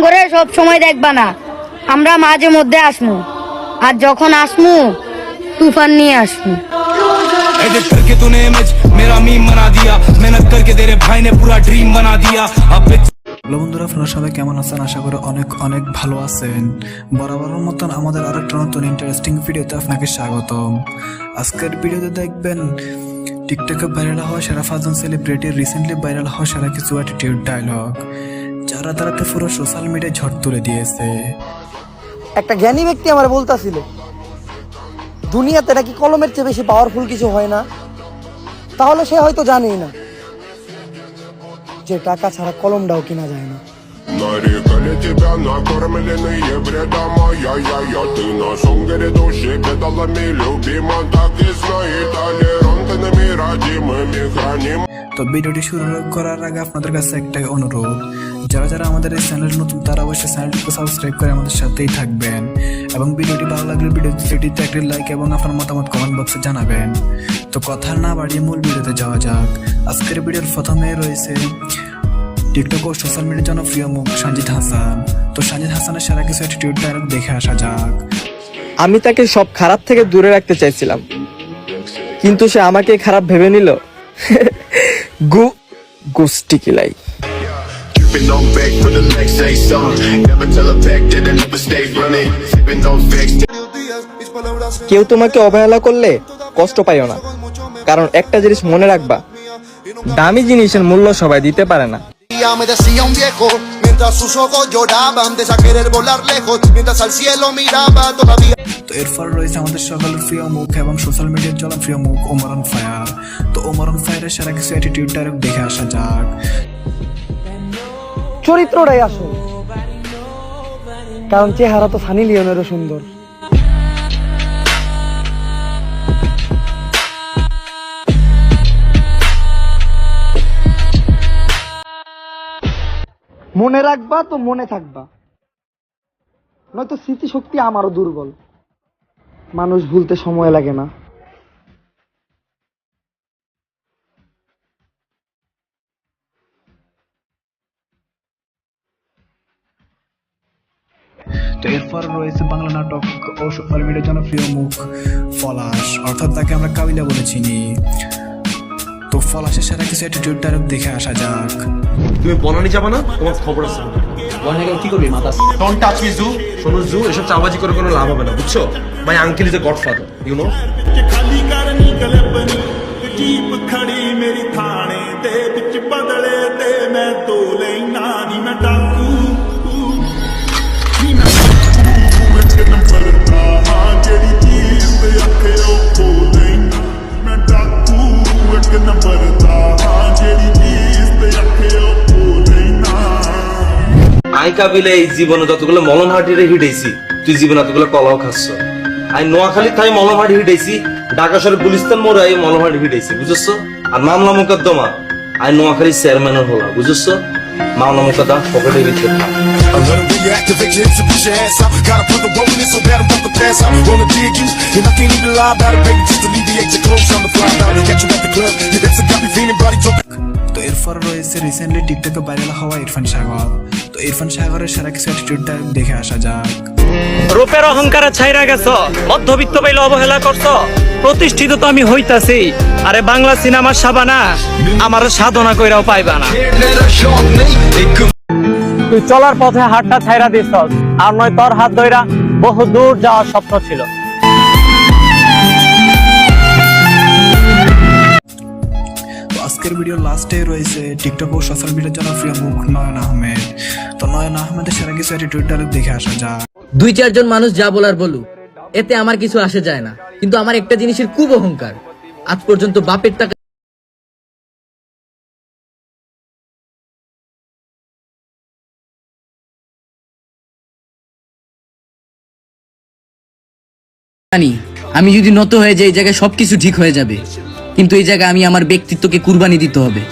করে সব সময় দেখবা না, আমরা মাঝে মধ্যে আসমু, আর যখন আসমু তুফান নিয়ে আসমু। एडिट करके तूने इमेज मेरा मीम बना दिया, मेहनत करके तेरे भाई ने पूरा ड्रीम बना दिया। अब বন্ধুরা, আপনারা সবাই কেমন আছেন? আশা করি অনেক অনেক ভালো আছেন। বরাবরের মতন আমাদের আরেকটা নতুন ইন্টারেস্টিং ভিডিওতে আপনাকে স্বাগতম। আজকের ভিডিওতে দেখবেন টিকটকে ভাইরাল হওয়া সেরা ফাজন সেলিব্রিটির রিসেন্টলি ভাইরাল হওয়া সেরা কিছু অ্যাটিটিউড ডায়লগ, যারা তারাতে পুরো সোশ্যাল মিডিয়ায় ঝড় তুলে দিয়েছে। একটা জ্ঞানী ব্যক্তি আমার বলতাছিল, দুনিয়াতে নাকি কলমের চেয়ে বেশি পাওয়ারফুল কিছু হয় না। তাহলে সে হয়তো জানেই না যে টাকা ছাড়া কলমটাও কিনা যায় না। Нарекали тебя накормленные бредом, ай-яй-яй, ты на сунгере души педалами любима, так и знай, толерантными родимыми храним. তো ভিডিওটি শুরু করার আগে আপনাদের কাছে একটাই অনুরোধ, যারা যারা আমাদের এই চ্যানেল নতুন তারা অবশ্যই চ্যানেলটিকে সাবস্ক্রাইব করে আমাদের সাথেই থাকবেন এবং ভিডিওটি ভালো লাগলে ভিডিওটিতে একটি লাইক এবং আপনার মতামত কমেন্ট বক্সে জানাবেন। তো কথা না বাড়িয়ে মূল ভিডিওতে যাওয়া যাক। আজকের ভিডিওর প্রথমে রয়েছে টিকটক ও সোশ্যাল মিডিয়ার জনপ্রিয় মুখ সানজিদ হাসান। তো সানজিদ হাসানের সেরা কিছু অ্যাটিটিউড ডায়লগ দেখে আসা যাক। আমি তাকে সব খারাপ থেকে দূরে রাখতে চাইছিলাম, কিন্তু সে আমাকে খারাপ ভেবে নিল। গোষ্ঠী কিলাই। Keeping on back for the next say something. Never tell a fact that I never stay running. Sipping on facts. কেউ তোমাকে অবহেলা করলে কষ্ট পাইও না, কারণ একটা জিনিস মনে রাখবা, দামি জিনিসের মূল্য সবাই দিতে পারে না। Me decía un viejo mientras sus ojos lloraban de querer volar lejos mientras al cielo miraba todavía. তো এরপর রয়েছে আমাদের সকলের প্রিয় মুখ এবং সোশ্যাল মিডিয়ার জনপ্রিয় মুখ ওমর অন ফায়ার। তো ওমর অন ফায়ারের সেরা কিছু অ্যাটিটিউড ডায়লগ দেখে আসা যাক। চরিত্রটাই আসল, কারণ চেহারা তো সানি লিওনেরও সুন্দর। মনে রাখবা তো মনে থাকবা, নয়তো স্মৃতিশক্তি আমারও দুর্বল। মানুষ ভুলতে সময় লাগে না। তো এরপর রয়েছে বাংলা নাটক ও সোশ্যাল মিডিয়ার জনপ্রিয় মুখ পলাশ, অর্থাৎ তাকে আমরা কাবিলা বলে চিনি। তো পলাশের সেরা কিছু অ্যাটিটিউড ডায়লগ দেখে আসা যাক। তুমি বনানি যাবা না, তোমার খবর আছে। বনানি গেলে কি করবি মাথা? ডোন্ট টাচ মি জু, শোনো জু, এসব চাবাজি করে কোনো লাভ হবে না, বুঝছো? My uncle is a godfather, you know. ਖਾਲੀ ਕਰਨੀ ਗਲਬਨੀ ਜੀਪ ਖੜੀ ਮੇਰੀ ਥਾਣੇ ਦੇ ਵਿੱਚ ਬਦਲੇ ਤੇ ਮੈਂ ਤੋ ਲੈਣਾ ਨੀ ਮੈਂ ਡਾਕੂ ਨੀ ਮੈਂ ਇੱਕ ਨੰਬਰ ਦਾ ਹਾਂ ਜਿਹੜੀ ਚੀਜ਼ ਤੇ ਅੱਖੇ ਉਹ ਖੋ ਲੈਣਾ ਮੈਂ ਡਾਕੂ ਇੱਕ ਨੰਬਰ ਦਾ ਹਾਂ ਜਿਹੜੀ ਚੀਜ਼ ਤੇ ਅੱਖੇ ਉਹ ਖੋ ਲੈਣਾ। আই কাবিলে এই জীবনে যতগুলো মলমহাটিরে হিটেছি, তুই জীবনে এতগুলো কলাও খাচ্ছ। আই নোয়াখালী থাই মলমহাটি হিটেছি, ঢাকা শহরে গুলিস্তান মোড়ে আই মলমহাটি হিটেছি, বুঝছো? আর মামলা মোকদ্দমা আই নোয়াখালী চেয়ারম্যানের হলা, বুঝছো? মামলা মোকদ্দমা পকেটে ভিতরে থাক। Gotta put the roll in so bad I'm about to pass out. Wanna dig you, and I can't even lie about it, baby. Just alleviate your clothes, I'm the fly out. Catch you at the club, your lips got me feeling body talking. তো এরপর রয়েছে recently টিকটকে viral হওয়া ইরফান সাগর। তো ইরফান সাগরের সেরা কিছু attitude dialogue দেখে আসা যাক। রূপের অহংকারে ছাইরা গেছো, মধ্যবিত্ত পাইলে অবহেলা করছো, প্রতিষ্ঠিত তো আমি হইতাছি। আরে বাংলা সিনেমার সাবানা আমার সাধনা কইরাও পাইবা না। তুই চলার পথে হাতটা ছাইরা দিছস, আর নয় তোর হাত ধইরা বহু দূর যাওয়ার স্বপ্ন ছিল। আজকের ভিডিও লাস্টে রয়েছে টিকটক ও সোশ্যাল মিডিয়ার জনপ্রিয় মুখ নয়ন আহমেদ। তো নয়ন আহমেদের সেরা কিছু অ্যাটিটিউড ডায়লগ দেখে আসা যাক। দুই চারজন মানুষ যা বলার বলুক, এতে আমার কিছু আসে যায় না, কিন্তু আমার একটা জিনিসের খুব অহংকার। আজ পর্যন্ত বাপের টাকা জানি, আমি যদি নত হয়ে যাই এই জায়গায় সবকিছু ঠিক হয়ে যাবে, কিন্তু এই জায়গায় আমি আমার ব্যক্তিত্বকে কুরবানি দিতে হবে।